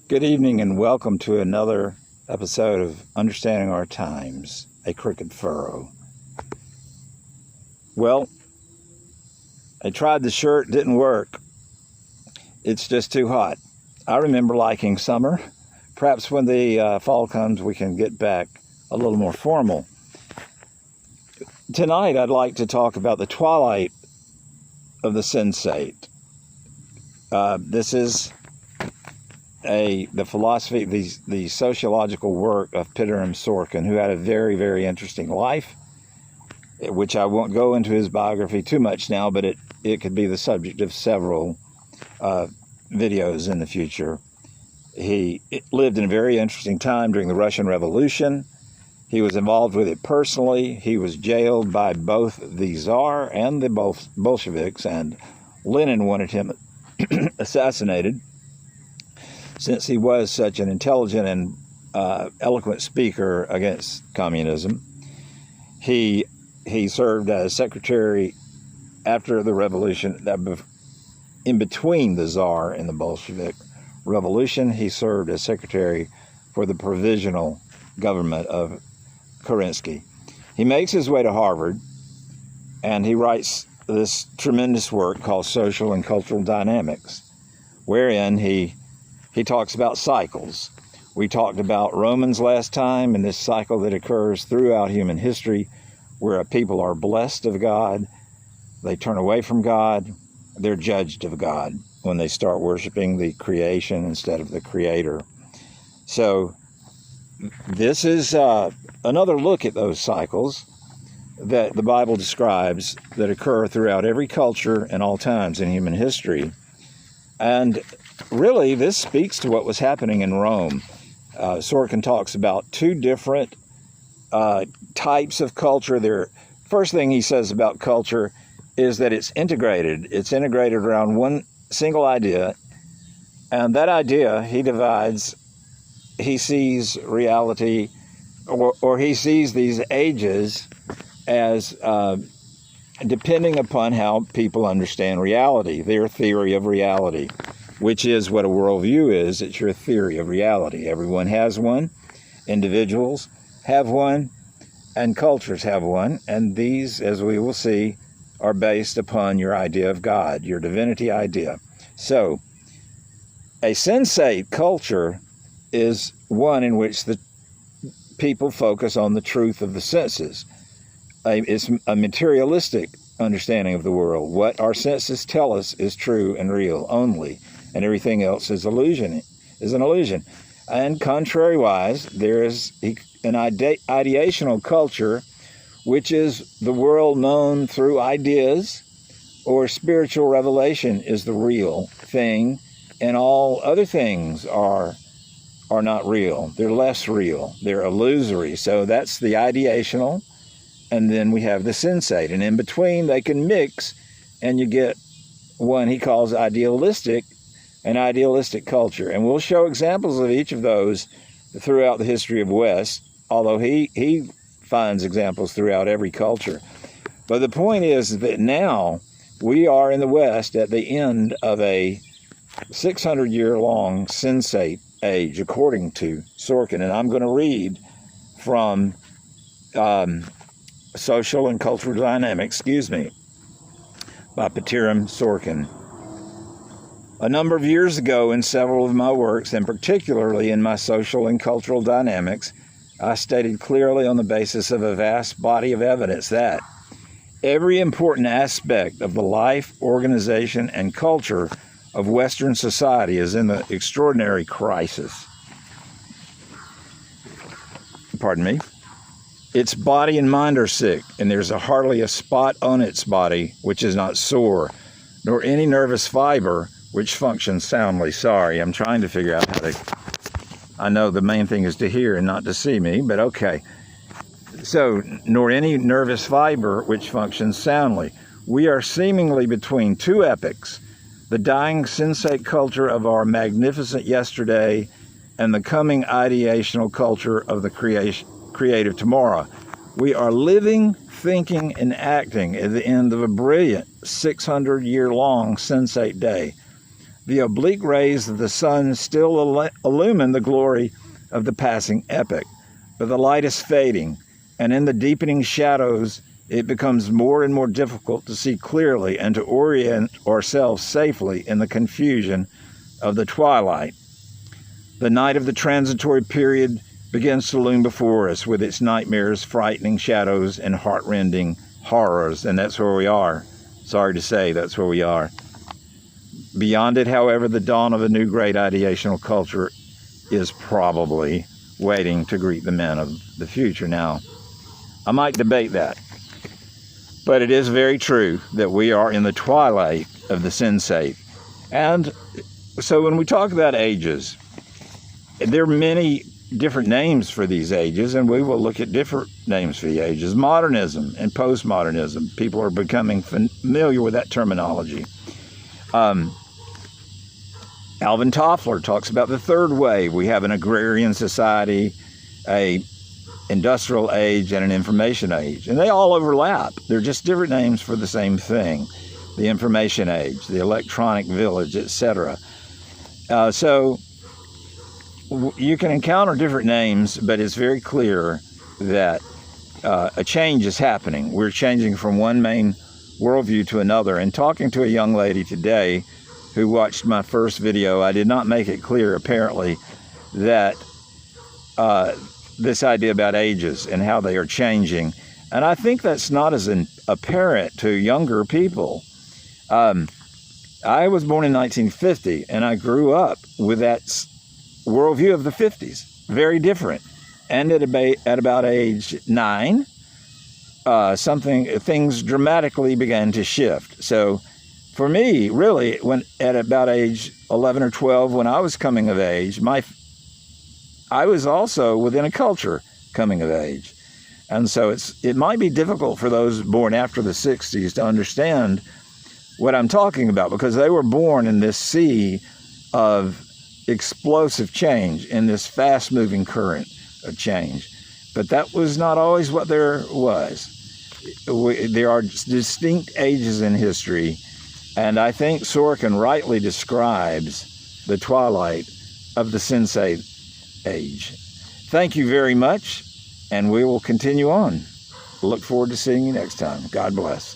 Good evening and welcome to another episode of Understanding Our Times, a Crooked Furrow. Well, I tried the shirt, didn't work. It's just too hot. I remember liking summer. Perhaps when the fall comes, we can get back a little more formal. Tonight, I'd like to talk about the Twilight of the Sensate. This is the philosophy, the sociological work of Peter Sorkin, who had a very, very interesting life, which I won't go into his biography too much now, but it could be the subject of several videos in the future. He lived in a very interesting time during the Russian Revolution. He was involved with it personally. He was jailed by both the Tsar and the Bolsheviks, and Lenin wanted him assassinated. Since he was such an intelligent and eloquent speaker against communism, he served as secretary after the revolution. In between the Tsar and the Bolshevik Revolution, he served as secretary for the provisional government of Kerensky. He makes his way to Harvard, and he writes this tremendous work called Social and Cultural Dynamics, wherein he talks about cycles. We talked about Romans last time, and this cycle that occurs throughout human history, where people are blessed of God, they turn away from God, they're judged of God when they start worshiping the creation instead of the Creator. So this is another look at those cycles that the Bible describes that occur throughout every culture and all times in human history. And really, this speaks to what was happening in Rome. Sorkin talks about two different types of culture. First thing he says about culture is that it's integrated. It's integrated around one single idea, and that idea he sees reality, or he sees these ages as depending upon how people understand reality, their theory of reality, which is what a worldview is. It's your theory of reality. Everyone has one. Individuals have one, and cultures have one. And these, as we will see, are based upon your idea of God, your divinity idea. So, a sensate culture is one in which the people focus on the truth of the senses. It's a materialistic understanding of the world. What our senses tell us is true and real only, and everything else is an illusion. And contrariwise, there is an ideational culture, which is the world known through ideas, or spiritual revelation is the real thing, and all other things are not real. They're less real. They're illusory. So that's the ideational. And then we have the sensate. And in between, they can mix, and you get one he calls idealistic, an idealistic culture. And we'll show examples of each of those throughout the history of West, although he finds examples throughout every culture. But the point is that now we are in the West at the end of a 600-year-long sensate age, according to Sorkin. And I'm going to read from Social and Cultural Dynamics, by Peter Sorkin. A number of years ago, in several of my works, and particularly in my Social and Cultural Dynamics, I stated clearly on the basis of a vast body of evidence that every important aspect of the life, organization, and culture of Western society is in the extraordinary crisis. Pardon me. Its body and mind are sick, and there's hardly a spot on its body which is not sore, nor any nervous fiber which functions soundly. Sorry, I'm trying to figure out how to... I know the main thing is to hear and not to see me, but okay. So, nor any nervous fiber which functions soundly. We are seemingly between two epochs, the dying sensate culture of our magnificent yesterday and the coming ideational culture of the creative tomorrow. We are living, thinking, and acting at the end of a brilliant 600-year-long sensate day. The oblique rays of the sun still illumine the glory of the passing epoch, but the light is fading, and in the deepening shadows, it becomes more and more difficult to see clearly and to orient ourselves safely in the confusion of the twilight. The night of the transitory period begins to loom before us with its nightmares, frightening shadows, and heart-rending horrors, and that's where we are. Sorry to say, that's where we are. Beyond it, however, the dawn of a new great ideational culture is probably waiting to greet the men of the future. Now, I might debate that, but it is very true that we are in the twilight of the sensate. And so when we talk about ages, there are many different names for these ages, and we will look at different names for the ages. Modernism and postmodernism. People are becoming familiar with that terminology. Alvin Toffler talks about the third wave. We have an agrarian society, a industrial age, and an information age. And they all overlap. They're just different names for the same thing. The information age, the electronic village, etc. So you can encounter different names, but it's very clear that a change is happening. We're changing from one main worldview to another. And talking to a young lady today who watched my first video, I did not make it clear, apparently, that this idea about ages and how they are changing. And I think that's not as apparent to younger people. I was born in 1950, and I grew up with that worldview of the 50s. Very different. And at about age 9, things dramatically began to shift. So for me, really, when at about age 11 or 12, when I was coming of age, I was also within a culture coming of age. And so it might be difficult for those born after the 60s to understand what I'm talking about, because they were born in this sea of explosive change, in this fast-moving current of change. But that was not always what there was. There are distinct ages in history, and I think Sorkin rightly describes the twilight of the Sensate age. Thank you very much, and we will continue on. Look forward to seeing you next time. God bless.